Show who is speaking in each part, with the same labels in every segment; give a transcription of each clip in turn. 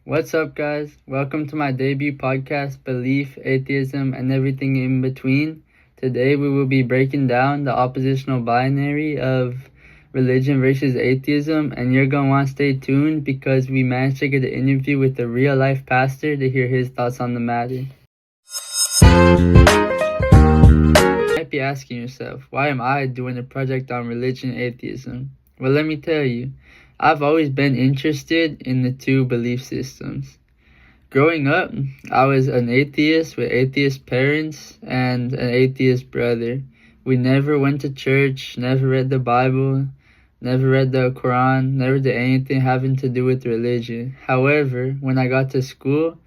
Speaker 1: What's up, guys? Welcome to my debut podcast, Belief, Atheism, and Everything in Between. Today we will be breaking down the oppositional binary of religion versus atheism, and you're going to want to stay tuned because we managed to get an interview with a real-life pastor to hear his thoughts on the matter. You might be asking yourself, why am I doing a project on religion and atheism? Well, let me tell you. I've always been interested in the two belief systems. Growing up, I was an atheist with atheist parents and an atheist brother. We never went to church, never read the Bible, never read the Quran, never did anything having to do with religion. However, when I got to school,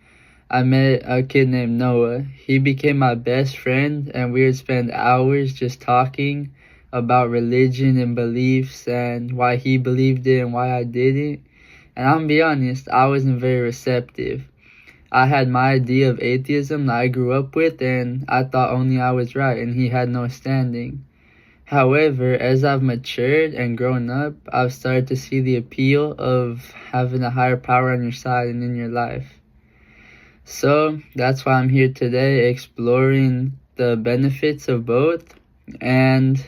Speaker 1: I met a kid named Noah. He became my best friend, and we would spend hours just talking about religion and beliefs and why he believed it and why I didn't. And I'm gonna be honest, I wasn't very receptive. I had my idea of atheism that I grew up with, and I thought only I was right and he had no standing. However, as I've matured and grown up, I've started to see the appeal of having a higher power on your side and in your life. So that's why I'm here today, exploring the benefits of both and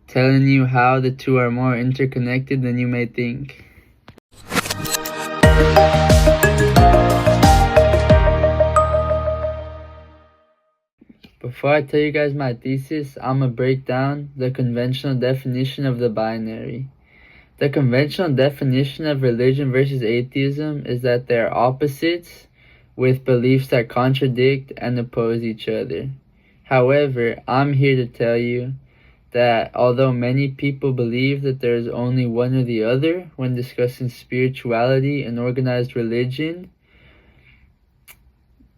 Speaker 1: telling you how the two are more interconnected than you may think. Before I tell you guys my thesis, I'm going to break down the conventional definition of the binary. The conventional definition of religion versus atheism is that they are opposites with beliefs that contradict and oppose each other. However, I'm here to tell you that although many people believe that there is only one or the other when discussing spirituality and organized religion,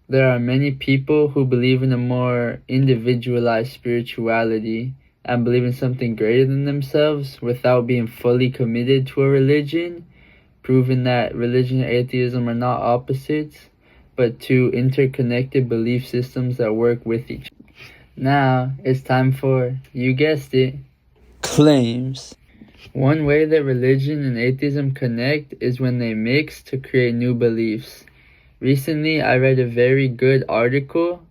Speaker 1: there are many people who believe in a more individualized spirituality and believe in something greater than themselves without being fully committed to a religion, proving that religion and atheism are not opposites, but two interconnected belief systems that work with each other. Now, it's time for, you guessed it, claims. One way that religion and atheism connect is when they mix to create new beliefs. Recently, I read a very good article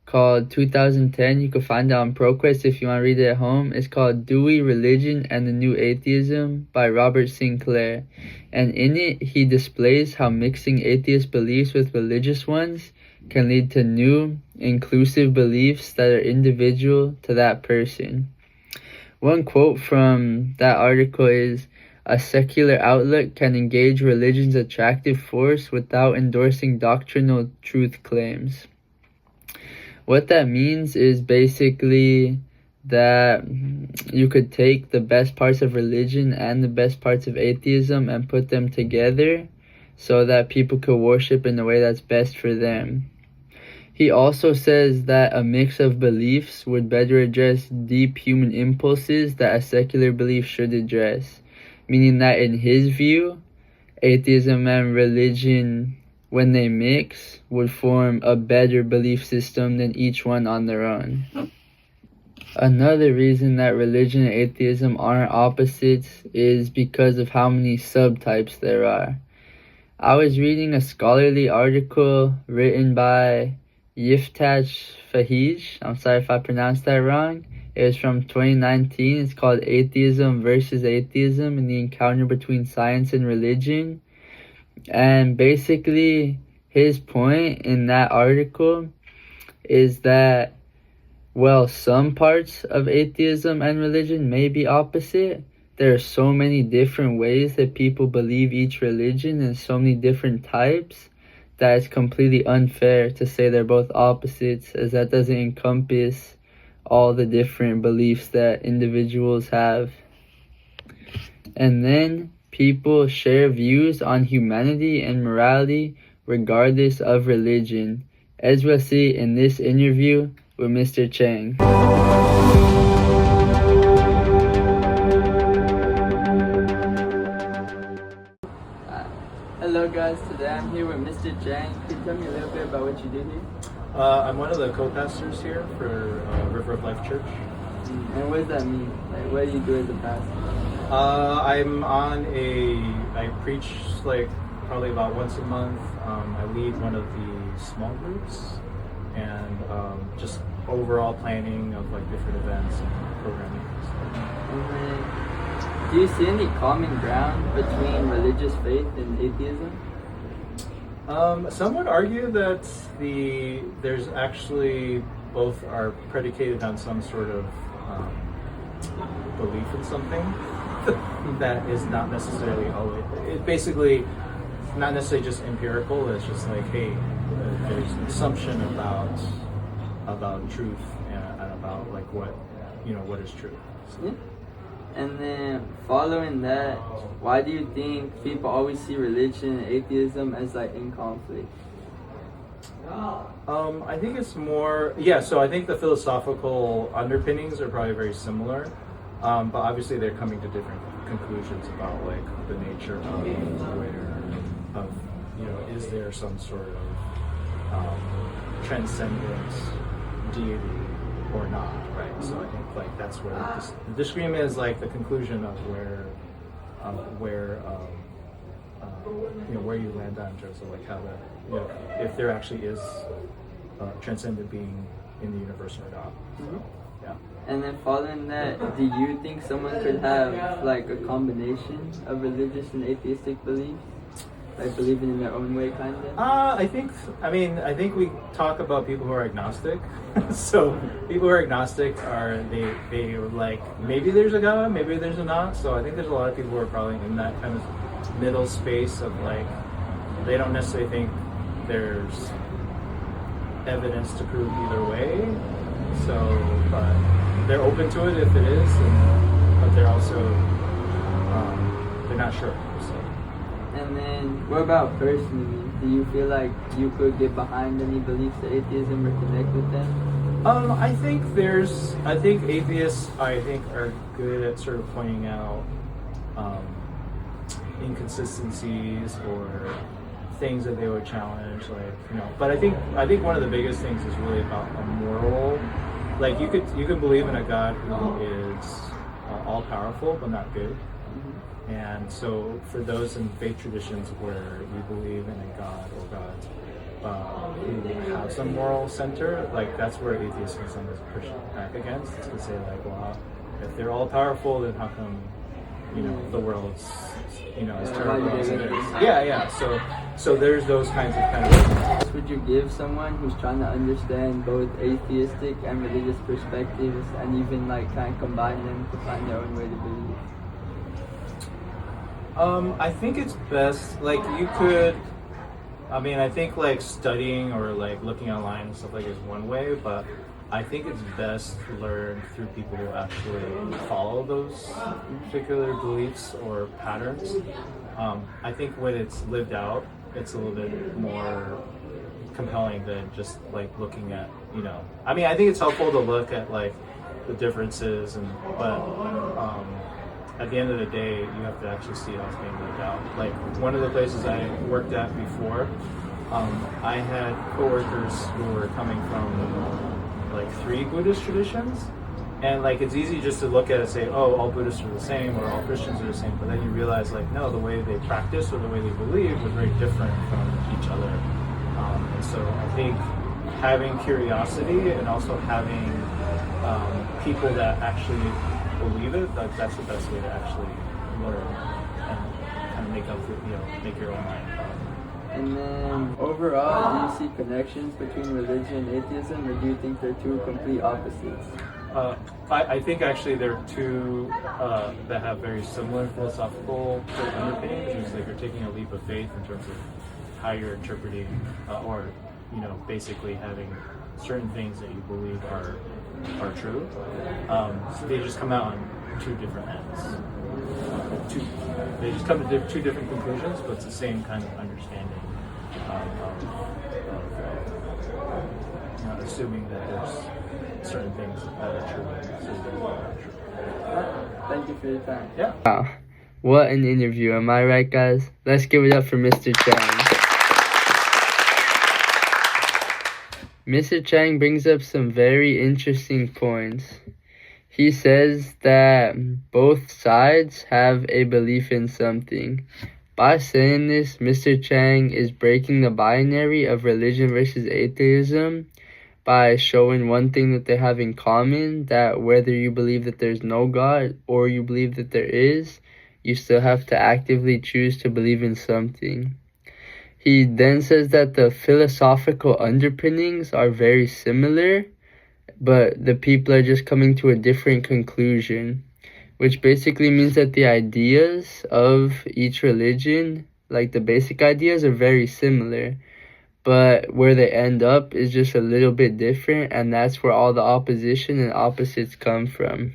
Speaker 1: called 2010. You can find it on ProQuest if you want to read it at home. It's called Dewey, Religion and the New Atheism by Robert Sinclair. And in it, he displays how mixing atheist beliefs with religious ones can lead to new, inclusive beliefs that are individual to that person. One quote from that article is, "A secular outlook can engage religion's attractive force without endorsing doctrinal truth claims." What that means is basically that you could take the best parts of religion and the best parts of atheism and put them together so that people could worship in the way that's best for them. He also says that a mix of beliefs would better address deep human impulses that a secular belief should address, meaning that in his view, atheism and religion, when they mix, would form a better belief system than each one on their own. Another reason that religion and atheism aren't opposites is because of how many subtypes there are. I was reading a scholarly article written by Yiftach Fahij. I'm sorry if I pronounced that wrong. It was from 2019. It's called Atheism versus Atheism and the Encounter Between Science and Religion. And basically, his point in that article is that, well, some parts of atheism and religion may be opposite. There are so many different ways that people believe each religion and so many different types that it's completely unfair to say they're both opposites, as that doesn't encompass all the different beliefs that individuals have. And then people share views on humanity and morality regardless of religion, as we'll see in this interview with Mr. Chang. Hello guys, today I'm here with Mr. Jang. Can you tell me a little bit about what you do here?
Speaker 2: I'm one of the co-pastors here for River of Life Church.
Speaker 1: And what does that mean? Like, what do you do as a pastor?
Speaker 2: I preach like probably about once a month. I lead one of the small groups and just overall planning of like different events and programming.
Speaker 1: And then, do you see any common ground between religious faith and atheism?
Speaker 2: Some would argue that there's actually both are predicated on some sort of belief in something that is not necessarily always. It basically not necessarily just empirical. It's just like, hey, there's an assumption about truth and about like what is true. So.
Speaker 1: Yeah. And then following that, why do you think people always see religion and atheism as like in conflict?
Speaker 2: I think it's more, so I think the philosophical underpinnings are probably very similar, but obviously they're coming to different conclusions about like the nature of is there some sort of transcendent deity or not, right? So I think like that's where the disagreement is, like the conclusion of where you land on in terms of like how if there actually is transcendent being in the universe or not.
Speaker 1: Mm-hmm.
Speaker 2: Yeah.
Speaker 1: And then following that, do you think someone could have like a combination of religious and atheistic beliefs? Like believing in their own way, kind of?
Speaker 2: I think we talk about people who are agnostic. So people who are agnostic they are like, maybe there's a God, maybe there's a not. So I think there's a lot of people who are probably in that kind of middle space of like, they don't necessarily think there's evidence to prove either way. So, but they're open to it if it is, but they're also they're not sure. So.
Speaker 1: And then, what about personally? Do you feel like you could get behind any beliefs of atheism or connect with them?
Speaker 2: I think atheists, are good at sort of pointing out inconsistencies or things that they would challenge, But I think one of the biggest things is really about a moral. Like you could believe in a God who is all powerful but not good. And so for those in faith traditions where you believe in a God or gods who have some moral center, like that's where atheism is pushed back against, to say like, well, if they're all powerful, then how come the world's as terrible as it is? Yeah. So there's those kinds of
Speaker 1: Would you give someone who's trying to understand both atheistic and religious perspectives and even like kind of combine them to find their own way to believe?
Speaker 2: I think it's best, like you could, I think like studying or like looking online and stuff like is one way, but I think it's best learned through people who actually follow those particular beliefs or patterns. I think when it's lived out, it's a little bit more compelling than just like looking at, I think it's helpful to look at like the differences but at the end of the day, you have to actually see how it's being lived out. Like one of the places I worked at before, I had coworkers who were coming from like 3 Buddhist traditions, and like it's easy just to look at it and say, oh, all Buddhists are the same or all Christians are the same, but then you realize like no, the way they practice or the way they believe was very different from each other. And so I think having curiosity and also having people that actually believe it, that's the best way to actually learn and kind of make your own mind.
Speaker 1: And then overall, do you see connections between religion and atheism, or do you think they're two complete opposites?
Speaker 2: I think actually they're two that have very similar philosophical underpinnings. It's like you're taking a leap of faith in terms of how you're interpreting or basically having certain things that you believe are true. So they just come out on 2 different ends. They just come to 2 different conclusions, but it's the same kind of understanding of assuming that there's certain things that are true and certain things that are not true.
Speaker 1: Thank you for your time.
Speaker 2: Yeah.
Speaker 1: Wow. What an interview, am I right, guys? Let's give it up for Mr. Chang. Mr. Chang brings up some very interesting points. He says that both sides have a belief in something. By saying this, Mr. Chang is breaking the binary of religion versus atheism by showing one thing that they have in common, that whether you believe that there's no God or you believe that there is, you still have to actively choose to believe in something. He then says that the philosophical underpinnings are very similar, but the people are just coming to a different conclusion, which basically means that the ideas of each religion, like the basic ideas, are very similar, but where they end up is just a little bit different, and that's where all the opposition and opposites come from.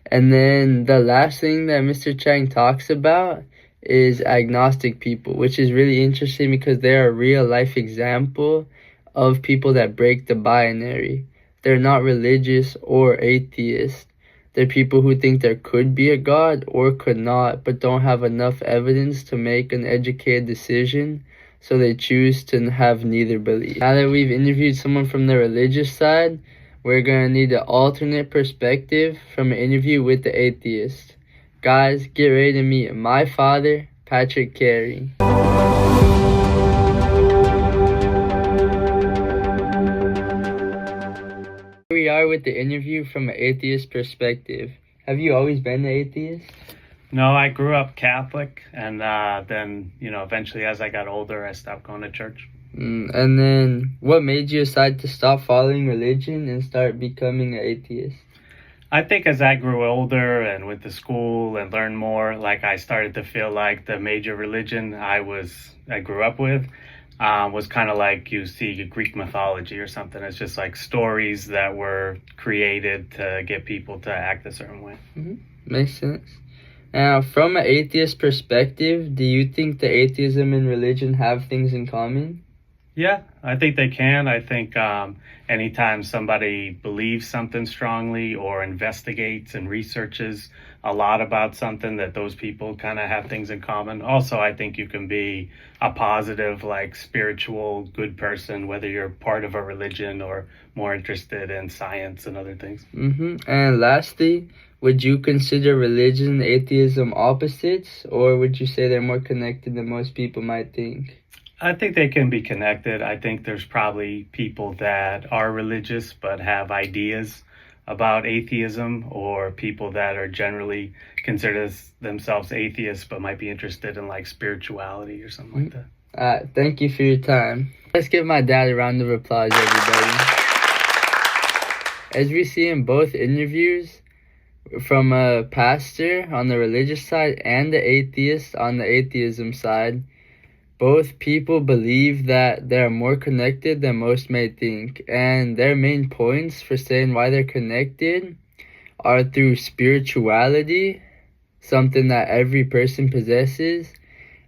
Speaker 1: And then the last thing that Mr. Chang talks about is agnostic people, which is really interesting because they're a real life example of people that break the binary. They're not religious or atheist. They're people who think there could be a God or could not, but don't have enough evidence to make an educated decision, so they choose to have neither belief. Now that we've interviewed someone from the religious side, we're going to need an alternate perspective from an interview with the atheist. Guys, get ready to meet my father, Patrick Carey. Here we are with the interview from an atheist perspective. Have you always been an atheist?
Speaker 3: No, I grew up Catholic, and then, eventually as I got older, I stopped going to church.
Speaker 1: And then what made you decide to stop following religion and start becoming an atheist?
Speaker 3: I think as I grew older and went to school and learned more, I started to feel like the major religion I grew up with was kind of like you see Greek mythology or something. It's just like stories that were created to get people to act a certain way.
Speaker 1: Makes sense. Now, from an atheist perspective, do you think the atheism and religion have things in common?
Speaker 3: Yeah, I think they can. I think anytime somebody believes something strongly or investigates and researches a lot about something, that those people kind of have things in common. Also, I think you can be a positive, spiritual, good person, whether you're part of a religion or more interested in science and other things.
Speaker 1: And lastly, would you consider religion and atheism opposites, or would you say they're more connected than most people might think?
Speaker 3: I think they can be connected. I think there's probably people that are religious but have ideas about atheism, or people that are generally consider themselves atheists but might be interested in spirituality or something like that.
Speaker 1: Thank you for your time. Let's give my dad a round of applause, everybody. As we see in both interviews, from a pastor on the religious side and the atheist on the atheism side, both people believe that they're more connected than most may think, and their main points for saying why they're connected are through spirituality, something that every person possesses,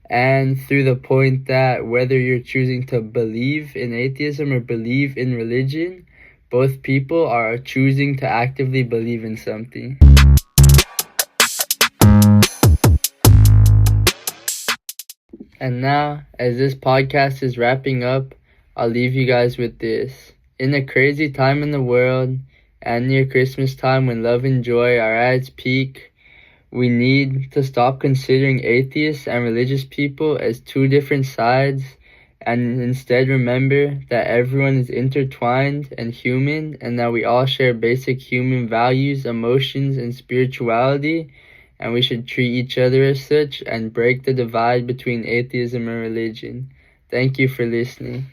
Speaker 1: and through the point that whether you're choosing to believe in atheism or believe in religion, both people are choosing to actively believe in something. And now, as this podcast is wrapping up, I'll leave you guys with this. In a crazy time in the world, and near Christmas time when love and joy are at its peak, we need to stop considering atheists and religious people as two different sides, and instead remember that everyone is intertwined and human, and that we all share basic human values, emotions, and spirituality, and we should treat each other as such and break the divide between atheism and religion. Thank you for listening.